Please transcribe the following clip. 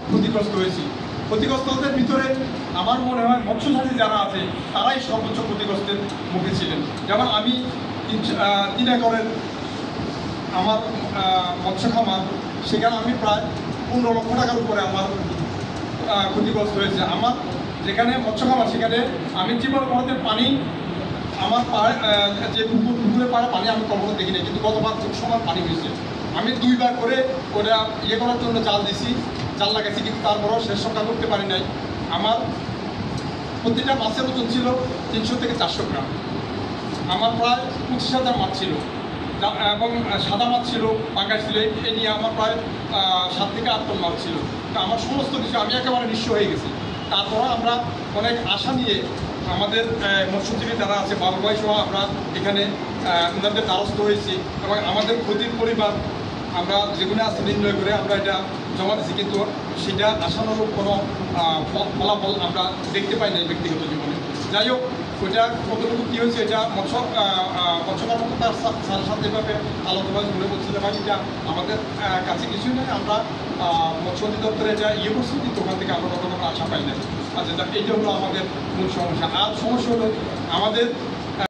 ক্ষতিগ্রস্ত হয়েছি। ক্ষতিগ্রস্তদের ভিতরে আমার মনে হয় মৎস্যচাষী যারা আছে তারাই সর্বোচ্চ ক্ষতিগ্রস্তের মুখে ছিলেন। যেমন আমি 3 একরের আমার মৎস্য খামার, সেখানে আমি প্রায় 15 লক্ষ টাকার উপরে আমার ক্ষতিগ্রস্ত হয়েছে। আমার যেখানে মৎস্য খামার সেখানে আমি জীবন মধ্যে পানি আমার যে পুকুরের পাড়ে পানি আমি কখনো দেখিনি, কিন্তু গতবার খুব সময় পানি হয়েছে। আমি 2 বার করে ওটা করার জন্য জাল দিছি, জাল লাগাইছি, কিন্তু তারপরেও শেষ সংখ্যা করতে পারি নাই। আমার প্রতিটা মাছের ওজন ছিল 300 থেকে 400 গ্রাম। আমার প্রায় 25,000 মাছ ছিল এবং সাদা মাছ ছিল, পাঙ্গাস ছিল। এই নিয়ে আমার প্রায় 7 থেকে 8 টন মাছ ছিল। তো আমার সমস্ত কিছু আমি একেবারে নিঃস্ব হয়ে গেছি। তারপরে আমরা অনেক আশা নিয়ে আমাদের মৎস্যজীবী যারা আছে বাবু ভাই সহ আমরা এখানে ওনাদের দ্বারস্থ হয়েছি এবং আমাদের ক্ষতির পরিমাণ আমরা যেগুলো আছে নির্ণয় করে আমরা এটা জমা দিচ্ছি, কিন্তু সেটা আশানুরূপ কোনো ফলাফল আমরা দেখতে পাই না ব্যক্তিগত জীবনে। যাই হোক, ওইটা কতটুকু কী হয়েছে এটা মৎস্য কর্মকর্তার স্যারের সাথে এভাবে আলোচনায় বলে বলছে যে ভাই এটা আমাদের কাছে কিছুই নয়, আমরা মৎস্য অধিদপ্তরে এটা করছি, কিন্তু ওখান থেকে আমরা কখনো আশা পাই না। আচ্ছা, এইটা হলো আমাদের মূল সমস্যা। আর সমস্যা হলো আমাদের